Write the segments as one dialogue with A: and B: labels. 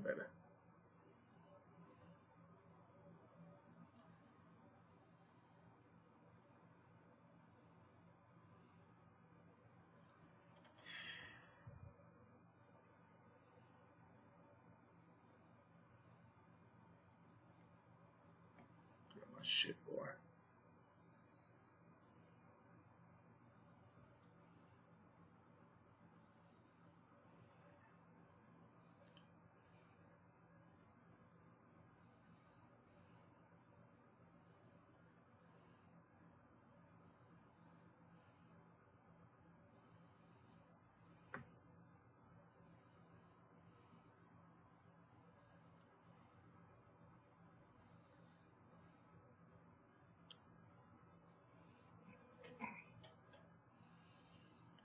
A: better. Get my shit, boy.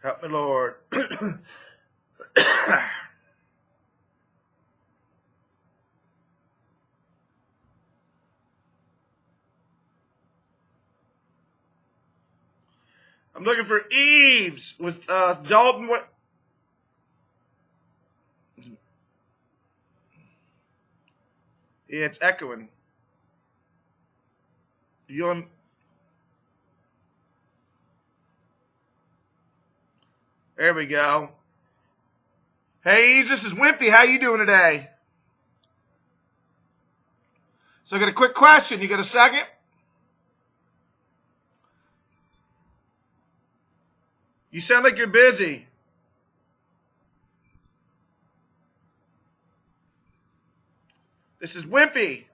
A: Help me, Lord. I'm looking for Eves with Dalton. Yeah, it's echoing. You on? There we go. Hey, Eves, this is Wimpy. How you doing today? So I got a quick question. You got a second? You sound like you're busy. This is Wimpy.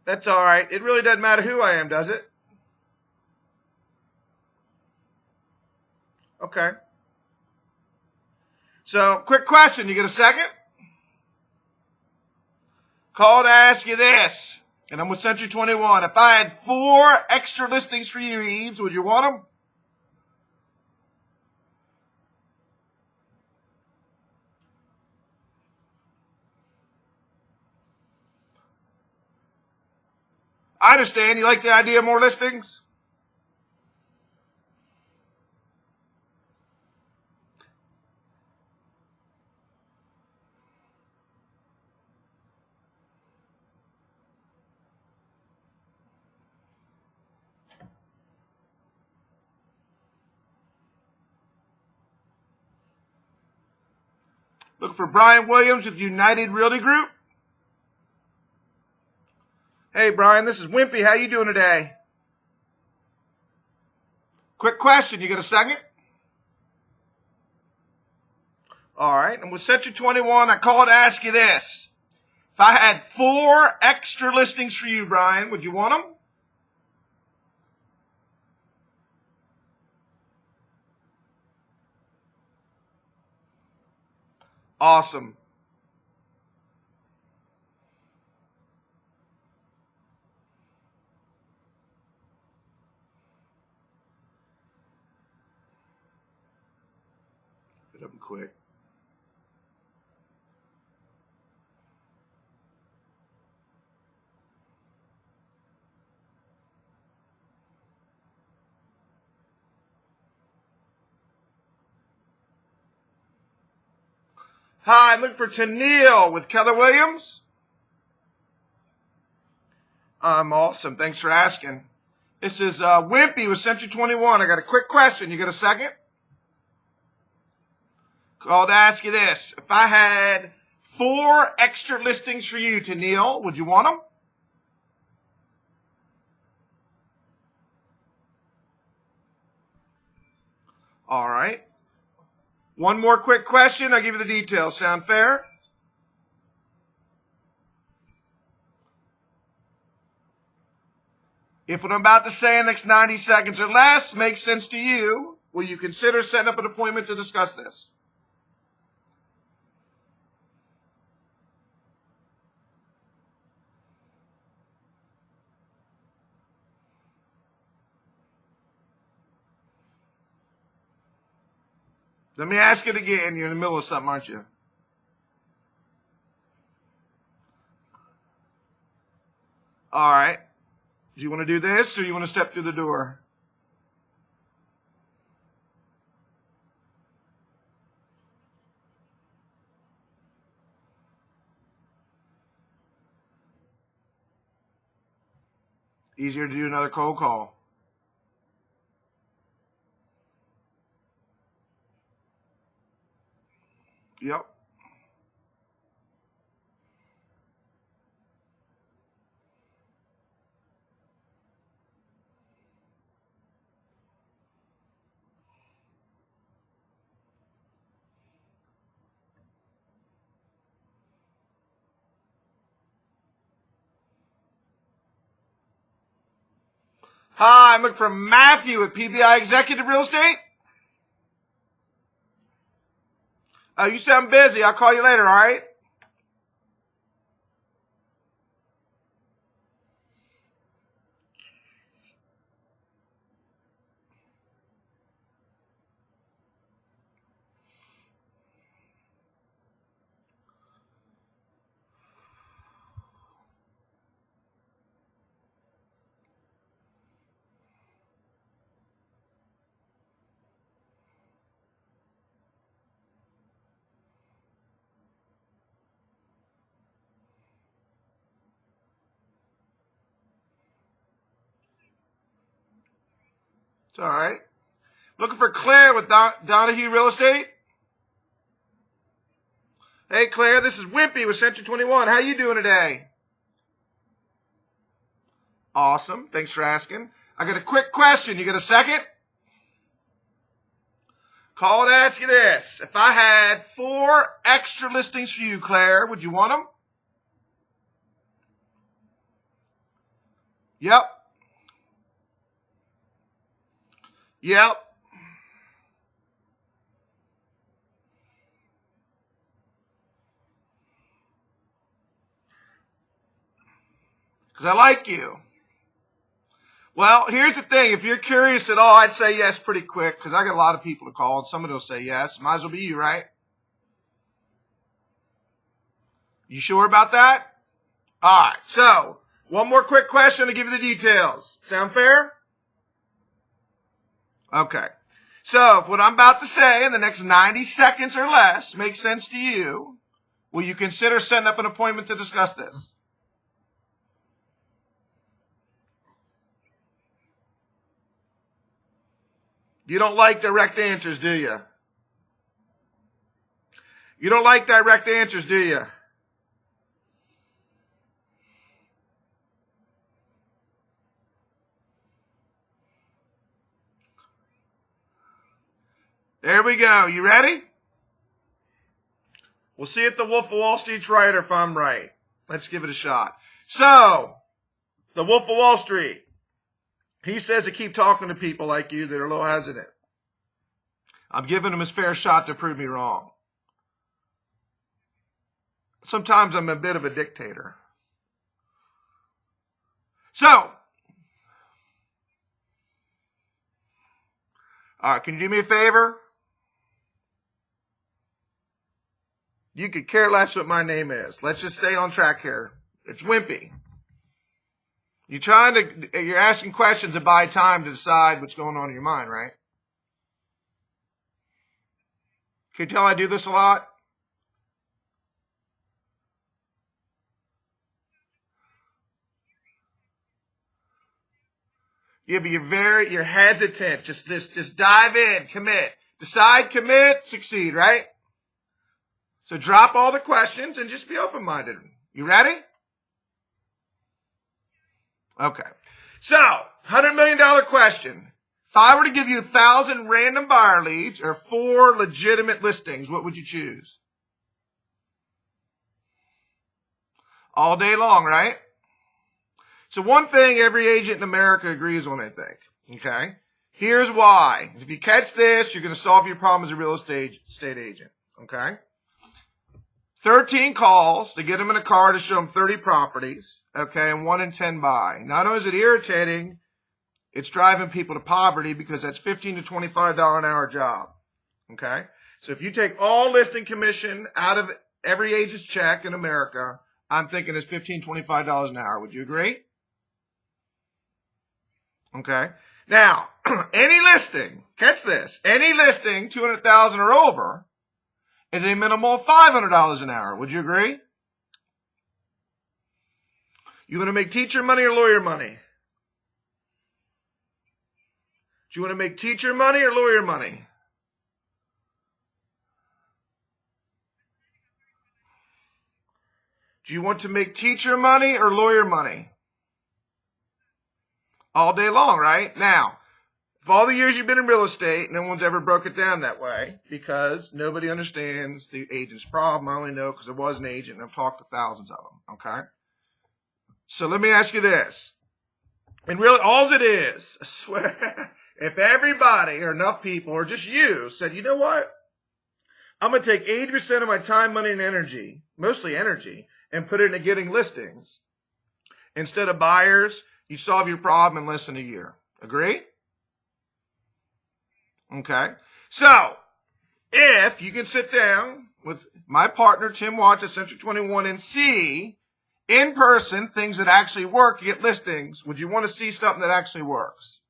A: That's all right. It really doesn't matter who I am, does it? Okay. So, quick question. You got a second? Call to ask you this. And I'm with Century 21. If I had 4 extra listings for you, Eves, would you want them? I understand. You like the idea of more listings? Look for Brian Williams with United Realty Group. Hey, Brian, this is Wimpy. How you doing today? Quick question. You got a second? All right. And with Century 21, I call to ask you this. If I had 4 extra listings for you, Brian, would you want them? Awesome. Get up quick. Hi, I'm looking for Tennille with Keller Williams. I'm awesome. Thanks for asking. This is Wimpy with Century 21. I got a quick question. You got a second? Called to ask you this. If I had 4 extra listings for you, Tennille, would you want them? All right. One more quick question. I'll give you the details. Sound fair? If what I'm about to say in the next 90 seconds or less makes sense to you, will you consider setting up an appointment to discuss this? Let me ask it again. You're in the middle of something, aren't you? All right. Do you want to do this or you want to step through the door? Easier to do another cold call. Yep. Hi, I'm looking for Matthew at PBI Executive Real Estate. Oh, you sound busy. I'll call you later, all right? It's all right. Looking for Claire with Donahue Real Estate. Hey, Claire, this is Wimpy with Century 21. How you doing today? Awesome. Thanks for asking. I got a quick question. You got a second? Call to ask you this. If I had 4 extra listings for you, Claire, would you want them? Yep. Yep. Because I like you. Well, here's the thing. If you're curious at all, I'd say yes pretty quick because I got a lot of people to call and somebody will say yes. Might as well be you, right? You sure about that? All right. So, one more quick question to give you the details. Sound fair? Okay. So, if what I'm about to say in the next 90 seconds or less makes sense to you, will you consider setting up an appointment to discuss this? You don't like direct answers, do you? You don't like direct answers, do you? There we go. You ready? We'll see if the Wolf of Wall Street's right or if I'm right. Let's give it a shot. So, the Wolf of Wall Street. He says to keep talking to people like you that are a little hesitant. I'm giving him his fair shot to prove me wrong. Sometimes I'm a bit of a dictator. So, can you do me a favor? You could care less what my name is. Let's just stay on track here. It's Wimpy. You're asking questions to buy time to decide what's going on in your mind, right? Can you tell I do this a lot? Yeah, but you're hesitant. Just dive in, commit. Decide, commit, succeed, right? So drop all the questions and just be open-minded. You ready? Okay. So, $100 million question. If I were to give you 1,000 random buyer leads or 4 legitimate listings, what would you choose? All day long, right? So one thing every agent in America agrees on, I think. Okay? Here's why. If you catch this, you're going to solve your problem as a real estate agent. Okay? 13 calls to get them in a car to show them 30 properties. Okay? And 1 in 10 buy. Not only is it irritating, it's driving people to poverty because that's $15 to $25 an hour job. Okay? So if you take all listing commission out of every agent's check in America, I'm thinking it's $15, $25 an hour. Would you agree? Okay. Now, any listing, catch this, any listing 200,000 or over is a minimum of $500 an hour. Would you agree? You want to make teacher money or lawyer money? Do you want to make teacher money or lawyer money? Do you want to make teacher money or lawyer money? All day long, right? Now, for all the years you've been in real estate, no one's ever broke it down that way because nobody understands the agent's problem. I only know because I was an agent and I've talked to thousands of them, okay? So let me ask you this. And really, all it is, I swear, if everybody or enough people or just you said, you know what? I'm going to take 80% of my time, money, and energy, mostly energy, and put it into getting listings. Instead of buyers, you solve your problem in less than a year. Agree? Okay. So, if you can sit down with my partner, Tim Watts at Century 21, and see in person things that actually work to get listings, would you want to see something that actually works?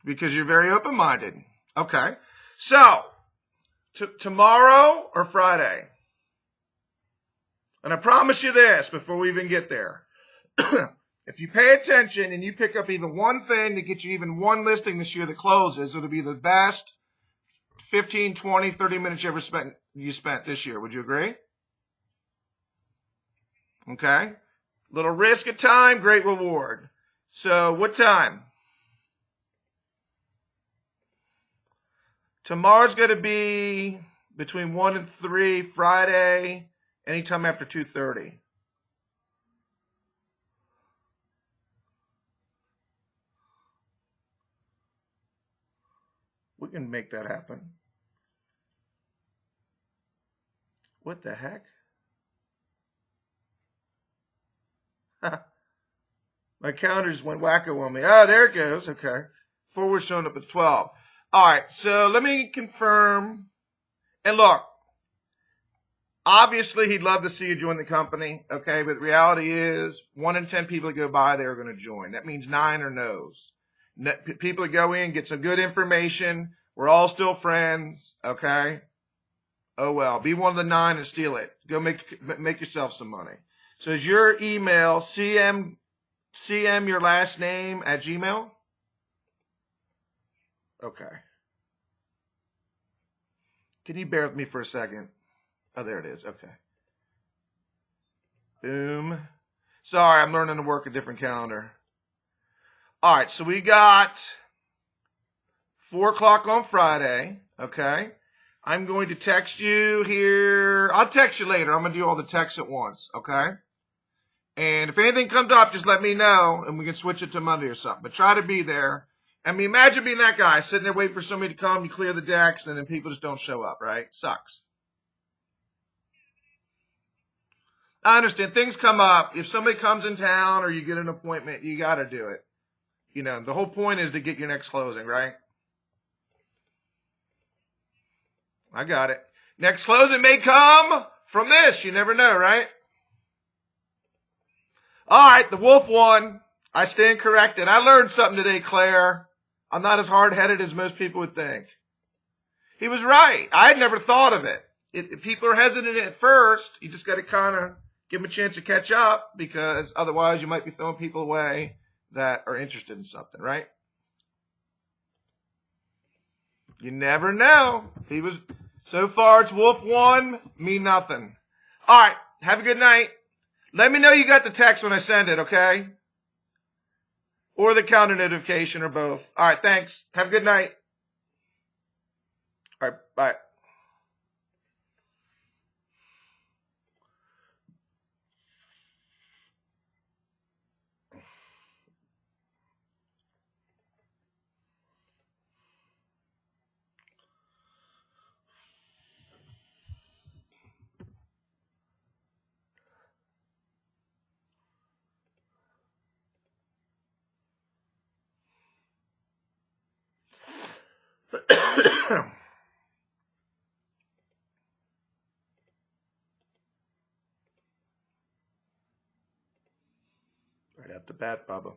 A: Because you're very open-minded. Okay. So, tomorrow or Friday? And I promise you this before we even get there. If you pay attention and you pick up even one thing to get you even one listing this year that closes, it'll be the best 15, 20, 30 minutes you spent this year. Would you agree? Okay. Little risk of time, great reward. So what time? Tomorrow's going to be between 1 and 3, Friday, anytime after 2:30. We can make that happen. What the heck? My calendar just went wacko on me. Oh, there it goes. Okay. Forward showing up at 12. All right. So let me confirm. And look, obviously he'd love to see you join the company. Okay. But the reality is 1 in 10 people that go by, they're going to join. That means 9 are no's. People that go in, get some good information. We're all still friends. Okay. Oh, well, be one of the 9 and steal it. Go make yourself some money. So is your email CM your last name at Gmail? Okay. Can you bear with me for a second? Oh, there it is. Okay. Boom. Sorry, I'm learning to work a different calendar. All right, so we got 4 o'clock on Friday. Okay. I'm going to text you here. I'll text you later. I'm going to do all the texts at once. Okay. And if anything comes up, just let me know, and we can switch it to Monday or something. But try to be there. I mean, imagine being that guy, sitting there waiting for somebody to come, you clear the decks, and then people just don't show up, right? Sucks. I understand. Things come up. If somebody comes in town or you get an appointment, you got to do it. You know, the whole point is to get your next closing, right? I got it. Next closing may come from this. You never know, right? All right, the wolf won. I stand corrected. I learned something today, Claire. I'm not as hard-headed as most people would think. He was right. I had never thought of it. If people are hesitant at first, you just got to kind of give them a chance to catch up, because otherwise you might be throwing people away that are interested in something, right? You never know. He was so far. It's wolf 1, me nothing. All right. Have a good night. Let me know you got the text when I send it, okay? Or the calendar notification, or both. All right, thanks. Have a good night. All right, bye. Right at the bat, Bubba.